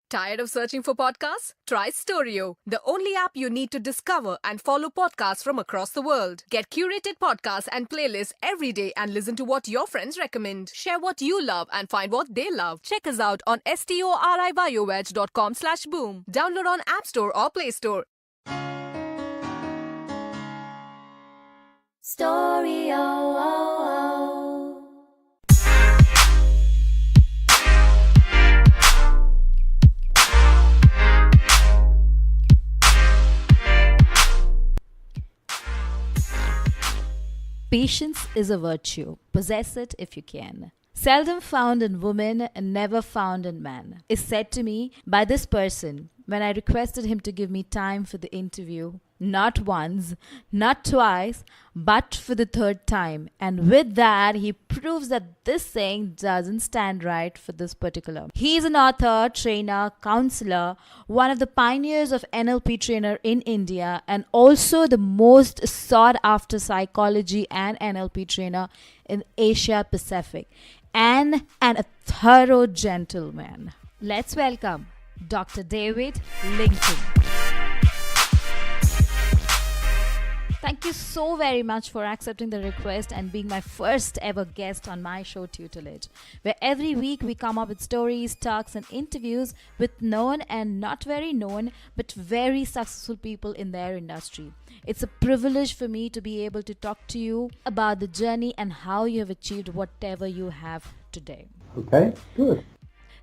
Tired of searching for podcasts? Try Storio, the only app you need to discover and follow podcasts from across the world. Get curated podcasts and playlists every day and listen to what your friends recommend. Share what you love and find what they love. Check us out on storivoyage.com/boom. Download on App Store or Play Store. Storio. Patience is a virtue. Possess it if you can. Seldom found in woman and never found in man, is said to me by this person when I requested him to give me time for the interview. Not once, not twice, but for the third time. And with that, he proves that this saying doesn't stand right for this particular. He is an author, trainer, counselor, one of the pioneers of NLP trainer in India, and also the most sought after psychology and NLP trainer in Asia Pacific, and a thorough gentleman. Let's welcome Dr. David Lincoln. Thank you so very much for accepting the request and being my first ever guest on my show Tutelage, where every week we come up with stories, talks and interviews with known and not very known but very successful people in their industry. It's a privilege for me to be able to talk to you about the journey and how you have achieved whatever you have today. Okay, good.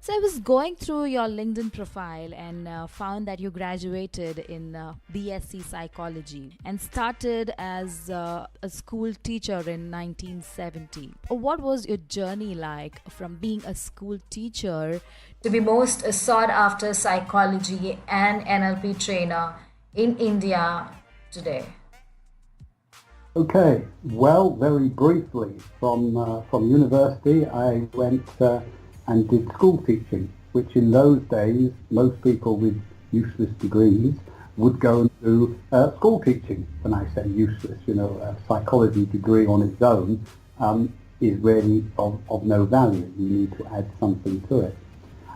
So I was going through your LinkedIn profile and found that you graduated in BSc Psychology and started as a school teacher in 1970. What was your journey like from being a school teacher to be most sought after psychology and NLP trainer in India today? Okay, well, very briefly, from university I went and did school teaching, which in those days most people with useless degrees would go and do school teaching. When I say useless, a psychology degree on its own is really of no value. You need to add something to it.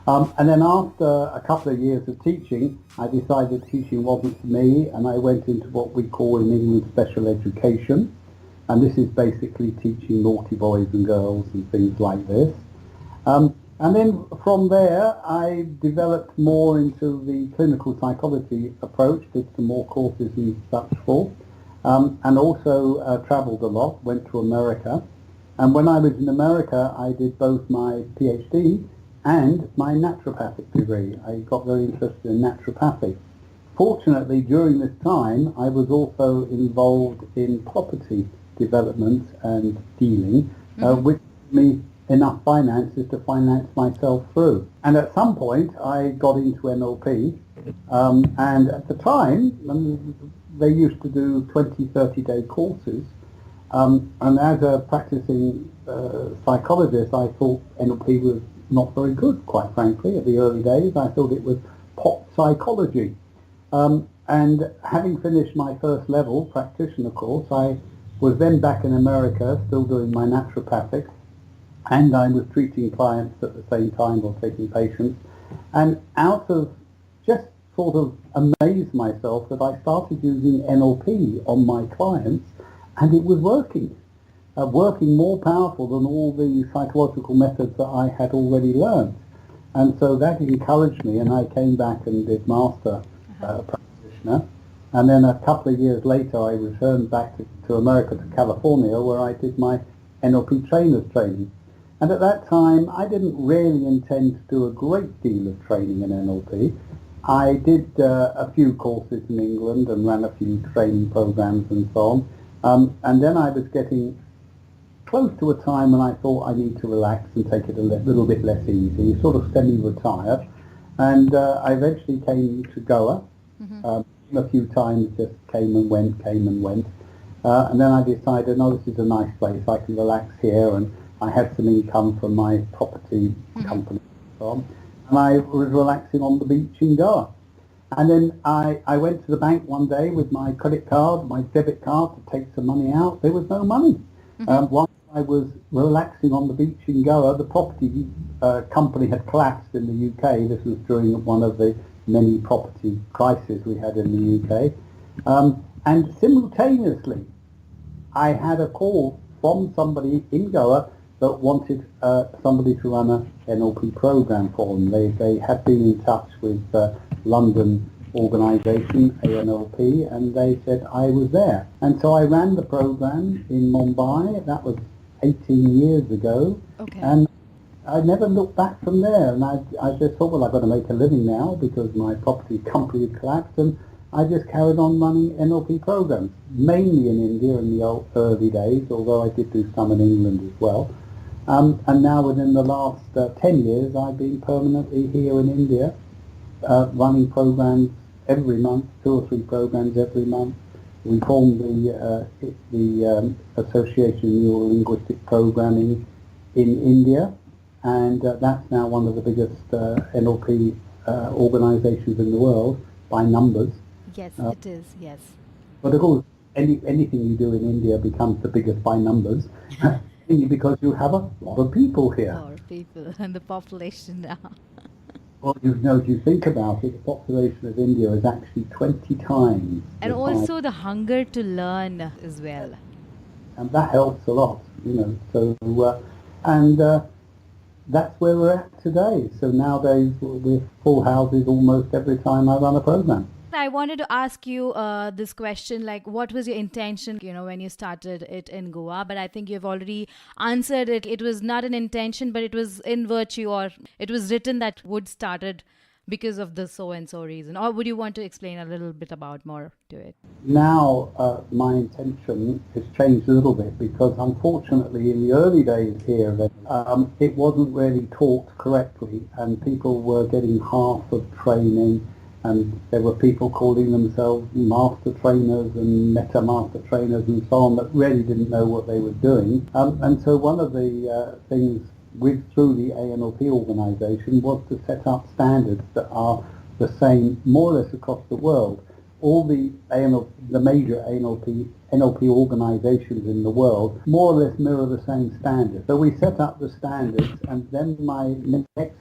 And then after a couple of years of teaching, I decided teaching wasn't for me, and I went into what we call in England special education. And this is basically teaching naughty boys and girls and things like this. And then from there, I developed more into the clinical psychology approach, did some more courses and such forth, and also travelled a lot, went to America. And when I was in America, I did both my PhD and my naturopathic degree. I got very interested in naturopathy. Fortunately, during this time, I was also involved in property development and dealing, which gave me enough finances to finance myself through. And at some point I got into NLP, and at the time they used to do 20, 30-day courses, and as a practicing psychologist I thought NLP was not very good, quite frankly. At the early days I thought it was pop psychology. And having finished my first level practitioner course, I was then back in America still doing my naturopathic, and I was treating clients at the same time, or taking patients, and out of just sort of amazed myself that I started using NLP on my clients, and it was working more powerful than all the psychological methods that I had already learned. And so that encouraged me, and I came back and did master practitioner. And then a couple of years later I returned back to America, to California, where I did my NLP trainers training. And at that time, I didn't really intend to do a great deal of training in NLP. I did a few courses in England and ran a few training programs and so on. And then I was getting close to a time when I thought I need to relax and take it a little bit less easy, sort of semi-retired. And I eventually came to Goa. A few times, just came and went. And then I decided, no, this is a nice place. I can relax here, and I had some income from my property company and so on, and I was relaxing on the beach in Goa. And then I went to the bank one day with my credit card, my debit card, to take some money out. There was no money. Why I was relaxing on the beach in Goa. The property company had collapsed in the UK. This was during one of the many property crises we had in the UK. And simultaneously, I had a call from somebody in Goa that wanted somebody to run a NLP program for them. They had been in touch with London organisation, ANLP, and they said I was there. And so I ran the program in Mumbai. That was 18 years ago. Okay. And I never looked back from there. And I just thought, well, I've got to make a living now because my property company had collapsed. And I just carried on running NLP programs, mainly in India in the early days, although I did do some in England as well. And now within the last 10 years, I've been permanently here in India, running programs every month, 2 or 3 programs every month. We formed the Association of Neuro-Linguistic Programming in India, and that's now one of the biggest NLP organisations in the world by numbers. Yes, it is, yes. But of course, anything you do in India becomes the biggest by numbers, mainly because you have a lot of people here. More people and the population now. Well, if you think about it, the population of India is actually 20 times. And the also size, the hunger to learn as well. and that helps a lot, So, that's where we're at today. So nowadays we're full houses almost every time I run a program. I wanted to ask you this question, like, what was your intention, when you started it in Goa? But I think you've already answered it. It was not an intention, but it was in virtue, or it was written that would started because of the so-and-so reason. Or would you want to explain a little bit about more to it? Now my intention has changed a little bit because unfortunately in the early days here it wasn't really taught correctly and people were getting half of training. And there were people calling themselves master trainers and meta master trainers and so on that really didn't know what they were doing. And so one of the things through the ANLP organisation was to set up standards that are the same more or less across the world. All the major NLP organisations in the world more or less mirror the same standards. So we set up the standards, and then my next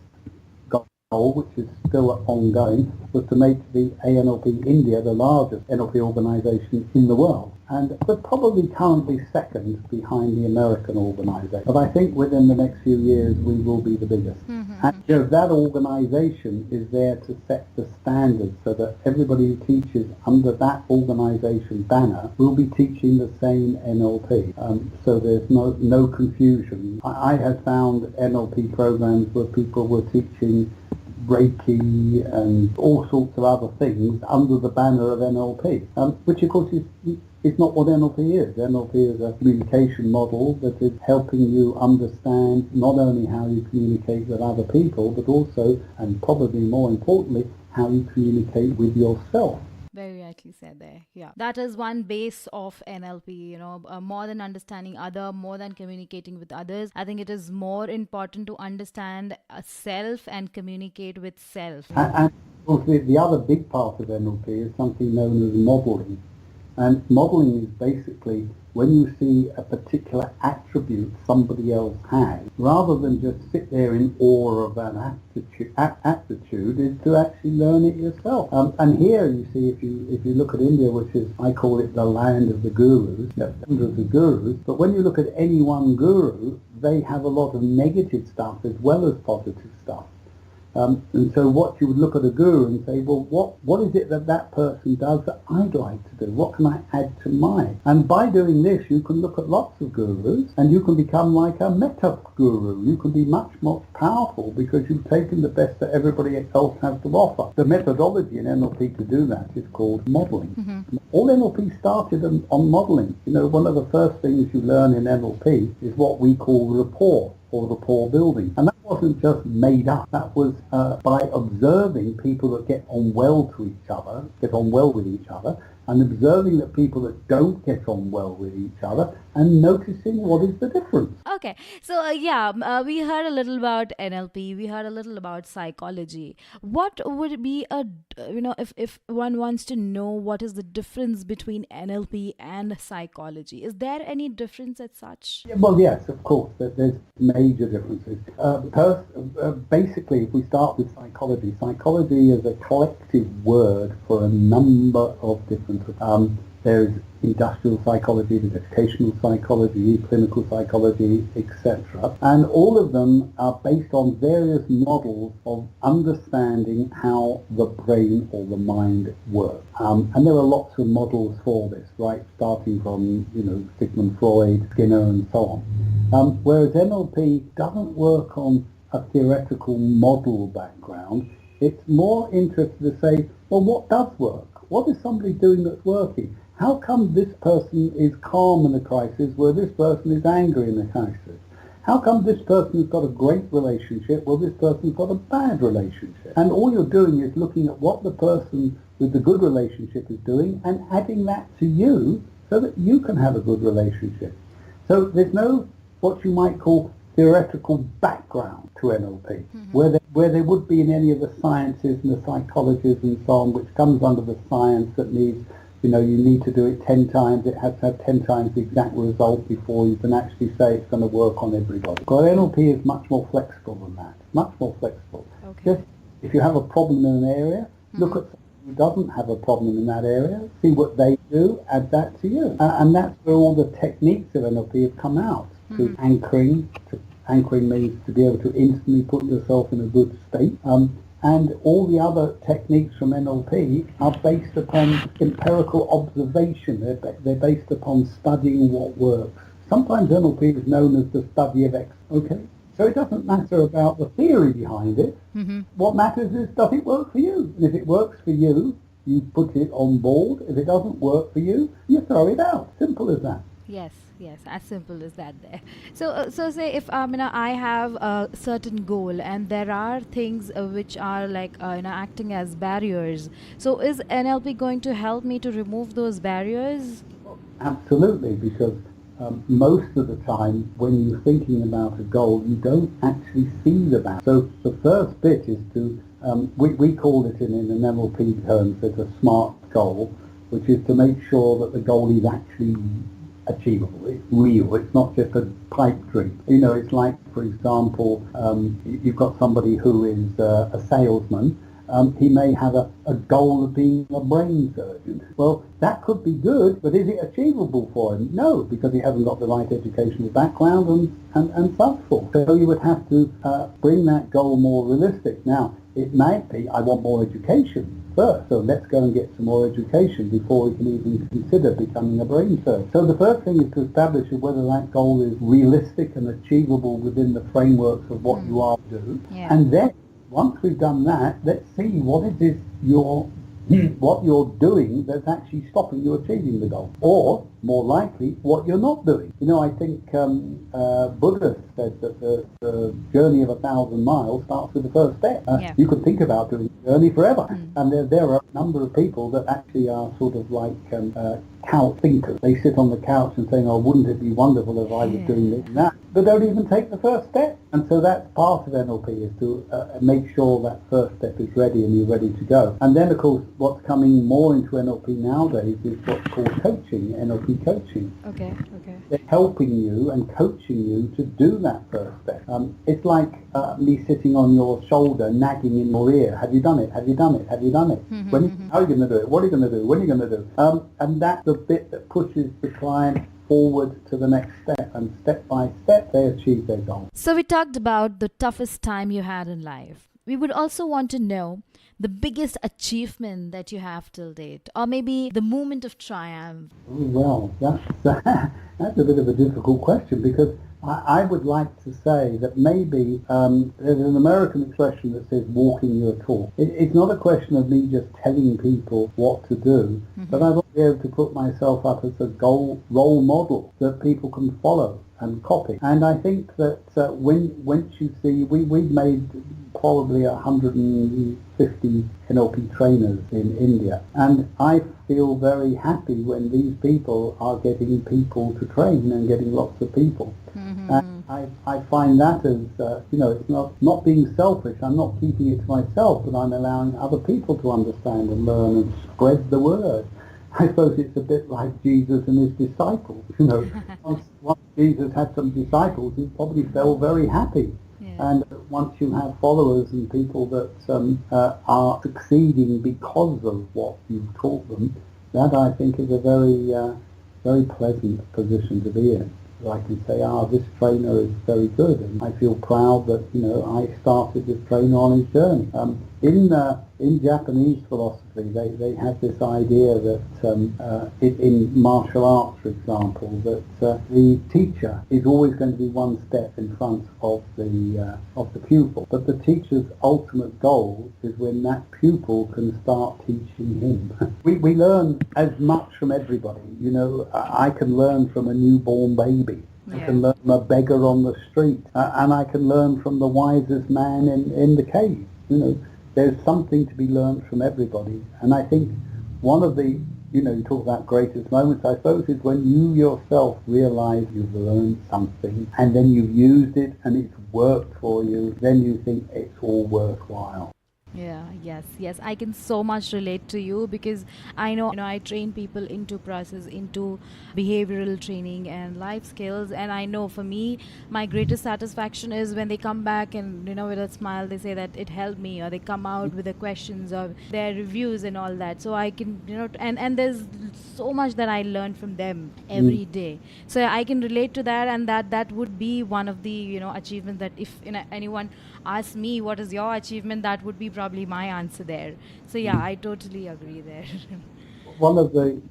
goal, which is still ongoing, was to make the ANLP India the largest NLP organisation in the world. And we're probably currently second behind the American organisation. But I think within the next few years we will be the biggest. Mm-hmm. And that organisation is there to set the standards so that everybody who teaches under that organisation banner will be teaching the same NLP. So there's no confusion. I have found NLP programs where people were teaching Reiki and all sorts of other things under the banner of NLP, which of course is not what NLP is. NLP is a communication model that is helping you understand not only how you communicate with other people, but also, and probably more importantly, how you communicate with yourself. Very rightly said there. Yeah. That is one base of NLP, more than understanding more than communicating with others. I think it is more important to understand self and communicate with self. And also the other big part of NLP is something known as modeling. And modeling is basically when you see a particular attribute somebody else has, rather than just sit there in awe of an aptitude, is to actually learn it yourself. And here you see, if you look at India, which is, I call it the land of the gurus, hundreds of gurus, but when you look at any one guru, they have a lot of negative stuff as well as positive stuff. And so what you would look at a guru and say, well, what is it that person does that I'd like to do? What can I add to mine? And by doing this, you can look at lots of gurus and you can become like a meta guru. You can be much more powerful because you've taken the best that everybody else has to offer. The methodology in NLP to do that is called modeling. Mm-hmm. All NLP started on modeling. One of the first things you learn in NLP is what we call rapport, or rapport building. And that wasn't just made up. That was by observing people that get on well with each other, and observing that people that don't get on well with each other and noticing what is the difference. Okay, so we heard a little about NLP, we heard a little about psychology. What would be if one wants to know what is the difference between NLP and psychology? Is there any difference as such? Yeah, well, yes, of course, there's major differences. Basically, if we start with psychology, psychology is a collective word for a number of different. There's industrial psychology, there's educational psychology, clinical psychology, etc. And all of them are based on various models of understanding how the brain or the mind works. And there are lots of models for this, right? Starting from, Sigmund Freud, Skinner, and so on. Whereas NLP doesn't work on a theoretical model background. It's more interested to say, well, what does work? What is somebody doing that's working? How come this person is calm in a crisis where this person is angry in a crisis? How come this person has got a great relationship while this person's got a bad relationship? And all you're doing is looking at what the person with the good relationship is doing and adding that to you so that you can have a good relationship. So there's no what you might call theoretical background to NLP, where there would be in any of the sciences and the psychologies and so on, which comes under the science that needs, you need to do it 10 times, it has to have 10 times the exact result before you can actually say it's going to work on everybody. But NLP is much more flexible than that, much more flexible. Okay. Just if you have a problem in an area, look at someone who doesn't have a problem in that area, see what they do, add that to you. And that's where all the techniques of NLP have come out, to anchoring. Anchoring means to be able to instantly put yourself in a good state. And all the other techniques from NLP are based upon empirical observation. They're based upon studying what works. Sometimes NLP is known as the study of X. Okay? So it doesn't matter about the theory behind it. What matters is, does it work for you? And if it works for you, you put it on board. If it doesn't work for you, you throw it out. Simple as that. Yes, as simple as that there. So say if I have a certain goal and there are things which are like acting as barriers. So is NLP going to help me to remove those barriers? Absolutely, because most of the time when you're thinking about a goal, you don't actually see the barrier. So the first bit is to, we call it in an NLP terms as a SMART goal, which is to make sure that the goal is actually achievable, it's real, it's not just a pipe dream. It's like, for example, you've got somebody who is a salesman, he may have a goal of being a brain surgeon. Well, that could be good, but is it achievable for him? No, because he hasn't got the right educational background and such forth. So you would have to bring that goal more realistic. Now, it might be, I want more education first, so let's go and get some more education before we can even consider becoming a brain surgeon. So the first thing is to establish whether that goal is realistic and achievable within the frameworks of what you are to do. Yeah. And then, once we've done that, let's see what it is what you're doing that's actually stopping you achieving the goal. Or, more likely, what you're not doing. I think Buddha said that the journey of 1,000 miles starts with the first step. You could think about doing the journey forever. And there are a number of people that actually are sort of like couch thinkers. They sit on the couch and saying, oh, wouldn't it be wonderful if I was doing this and that? But don't even take the first step. And so that's part of NLP, is to make sure that first step is ready and you're ready to go. And then, of course, what's coming more into NLP nowadays is what's called coaching, NLP coaching. Okay. They're helping you and coaching you to do that first step. It's like me sitting on your shoulder, nagging in your ear. Have you done it? Have you done it? Have you done it? How are you going to do it? What are you going to do? When are you going to do? And that's the bit that pushes the client forward to the next step, and step by step they achieve their goal. So we talked about the toughest time you had in life. We would also want to know the biggest achievement that you have till date, or maybe the moment of triumph. Well, that's a bit of a difficult question, because I would like to say that maybe there's an American expression that says walking your talk. It's not a question of me just telling people what to do, but I want to be able to put myself up as a role model that people can follow. and copy. And I think that once you see, we've made probably 150 NLP trainers in India, and I feel very happy when these people are getting people to train and getting lots of people. And I find that as, it's not being selfish. I'm not keeping it to myself, but I'm allowing other people to understand and learn and spread the word. I suppose it's a bit like Jesus and his disciples. Once Jesus had some disciples, he probably felt very happy. Yeah. And once you have followers and people that are succeeding because of what you've taught them, that I think is a very pleasant position to be in. I can say, this trainer is very good, and I feel proud that I started this trainer on his journey. In Japanese philosophy, they have this idea that in martial arts, for example, that the teacher is always going to be one step in front of the pupil, but the teacher's ultimate goal is when that pupil can start teaching him. we learn as much from everybody. I can learn from a newborn baby. I can learn from a beggar on the street, and I can learn from the wisest man in the cave. There's something to be learned from everybody. And I think one of the, you talk about greatest moments, I suppose, is when you yourself realize you've learned something and then you've used it and it's worked for you, then you think it's all worthwhile. Yeah, yes. I can so much relate to you, because I know, I train people into process, into behavioral training and life skills. And I know for me, my greatest satisfaction is when they come back and, with a smile, they say that it helped me, or they come out with the questions or their reviews and all that. So I can, and there's so much that I learn from them every day. So I can relate to that, and that would be one of the, achievements that if anyone asks me what is your achievement, that would be probably my answer there. So yeah, I totally agree there. One of the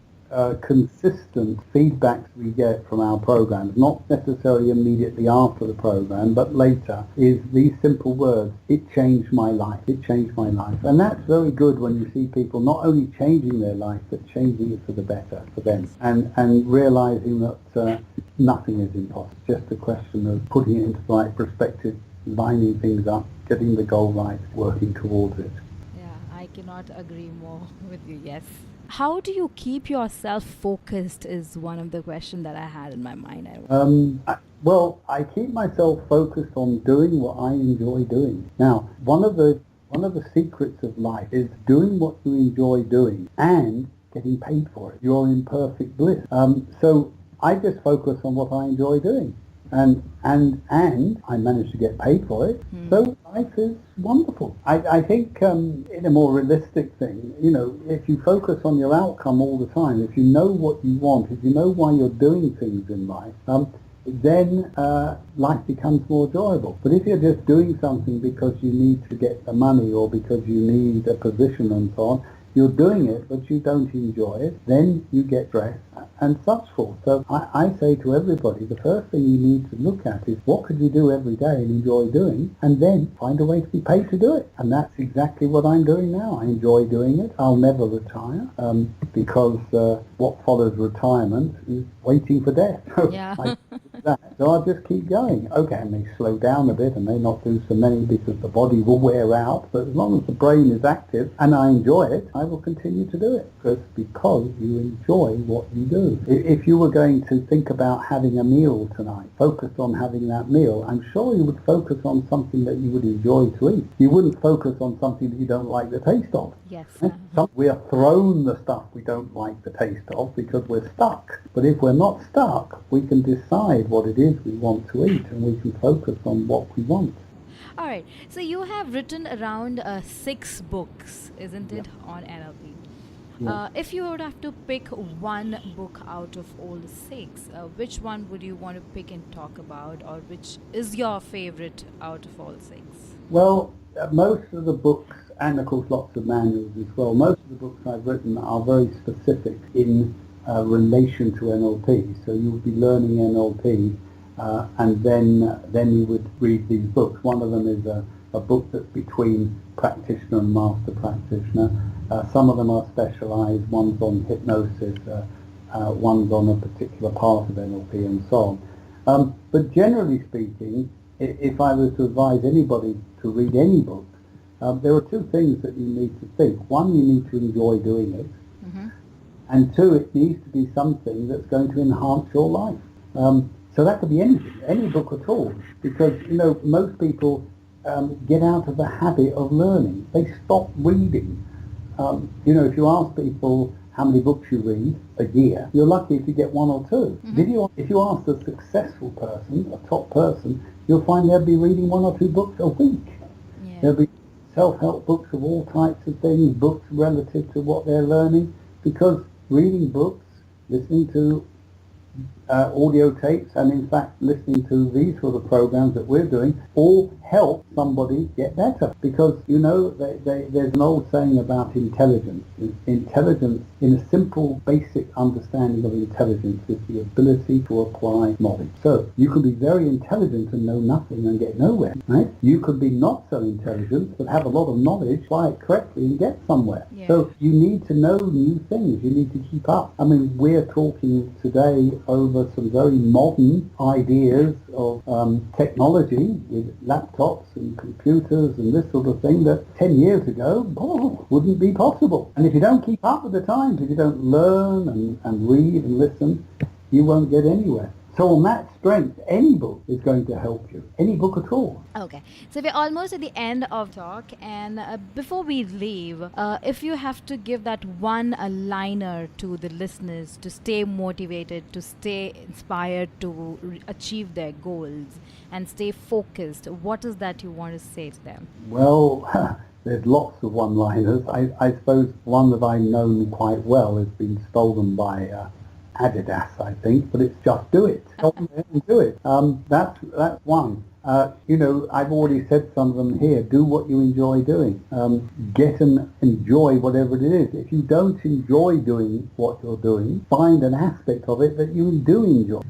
consistent feedbacks we get from our programs, not necessarily immediately after the program, but later, is these simple words: it changed my life, it changed my life. And that's very good when you see people not only changing their life, but changing it for the better for them, and realizing that nothing is impossible. It's just a question of putting it into the right perspective, lining things up, getting the goal right, working towards it. Yeah, I cannot agree more with you. Yes. How do you keep yourself focused is one of the questions that I had in my mind. I keep myself focused on doing what I enjoy doing. Now, one of the secrets of life is doing what you enjoy doing and getting paid for it. You're in perfect bliss. So I just focus on what I enjoy doing. And I managed to get paid for it. So life is wonderful. I think in a more realistic thing, if you focus on your outcome all the time, if you know what you want, if you know why you're doing things in life, then life becomes more enjoyable. But if you're just doing something because you need to get the money or because you need a position and so on, you're doing it but you don't enjoy it, then you get stressed and such forth. So I say to everybody, the first thing you need to look at is what could you do every day and enjoy doing, and then find a way to be paid to do it. And that's exactly what I'm doing now. I enjoy doing it. I'll never retire because what follows retirement is waiting for death. Yeah. So I'll just keep going. Okay, I may slow down a bit and may not do so many because the body will wear out, but as long as the brain is active and I enjoy it, I will continue to do it because you enjoy what you do. If you were going to think about having a meal tonight, focused on having that meal, I'm sure you would focus on something that you would enjoy to eat. You wouldn't focus on something that you don't like the taste of. Yes. We are thrown the stuff we don't like the taste of because we're stuck. But if we're not stuck, we can decide what it is we want to eat, and we can focus on what we want. All right. So you have written around 6 books, isn't it, on NLP? Yeah. If you would have to pick one book out of all the 6, which one would you want to pick and talk about, or which is your favorite out of all 6? Well, most of the books, and of course lots of manuals as well, most of the books I've written are very specific in relation to NLP. So you would be learning NLP and then you would read these books. One of them is a book that's between practitioner and master practitioner. Some of them are specialised. One's on hypnosis, one's on a particular part of NLP and so on. But generally speaking, if I was to advise anybody to read any book, there are two things that you need to think. One, you need to enjoy doing it. And two, it needs to be something that's going to enhance your life. So that could be anything, any book at all. Because, most people get out of the habit of learning. They stop reading. If you ask people how many books you read a year, you're lucky if you get one or two. If you ask a successful person, a top person, you'll find they'll be reading one or two books a week. Yeah. There'll be self-help books of all types of things, books relative to what they're learning, because reading books, listening to audio tapes, and in fact listening to these sort of programs that we're doing all help somebody get better. Because there's an old saying about intelligence. Intelligence, in a simple basic understanding of intelligence, is the ability to apply knowledge. So you can be very intelligent and know nothing and get nowhere, right? You could be not so intelligent but have a lot of knowledge, apply it correctly and get somewhere. Yeah. So you need to know new things. You need to keep up. I mean, we're talking today over some very modern ideas of technology with laptops and computers and this sort of thing that 10 years ago wouldn't be possible. And if you don't keep up with the times, if you don't learn and read and listen, you won't get anywhere. So on that strength, any book is going to help you. Any book at all. Okay, so we're almost at the end of talk, and before we leave, if you have to give that one liner to the listeners to stay motivated, to stay inspired, to achieve their goals and stay focused, what is that you want to say to them? Well, there's lots of one-liners. I suppose one that I've known quite well has been stolen by Adidas, I think, but it's just do it. Help them and do it. That's one. I've already said some of them here. Do what you enjoy doing. Get and enjoy whatever it is. If you don't enjoy doing what you're doing, find an aspect of it that you do enjoy.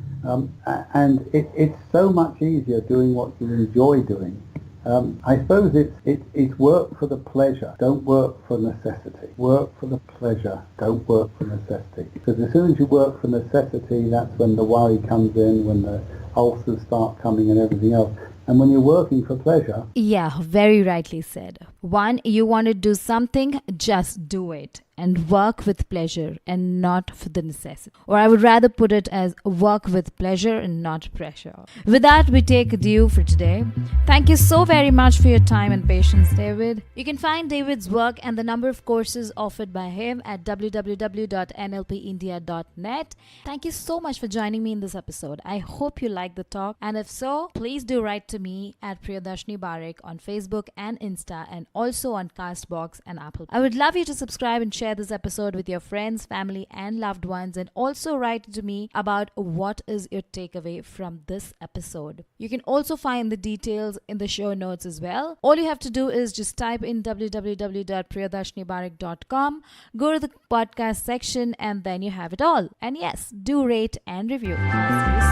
And it's so much easier doing what you enjoy doing. I suppose it's work for the pleasure. Don't work for necessity. Work for the pleasure. Don't work for necessity. Because as soon as you work for necessity, that's when the worry comes in, when the ulcers start coming and everything else. And when you're working for pleasure... Yeah, very rightly said. One, you want to do something, just do it. And work with pleasure and not for the necessity. Or I would rather put it as work with pleasure and not pressure. With that, we take adieu for today. Thank you so very much for your time and patience, David. You can find David's work and the number of courses offered by him at www.nlpindia.net. Thank you so much for joining me in this episode. I hope you liked the talk. And if so, please do write to me at Priyadarshini Barak on Facebook and Insta, and also on Castbox and Apple. I would love you to subscribe and share this episode with your friends, family and loved ones, and also write to me about what is your takeaway from this episode. You can also find the details in the show notes as well. All you have to do is just type in www.priyadarshinibarak.com, go to the podcast section, and then you have it all. And yes, do rate and review. I'll see you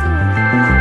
soon.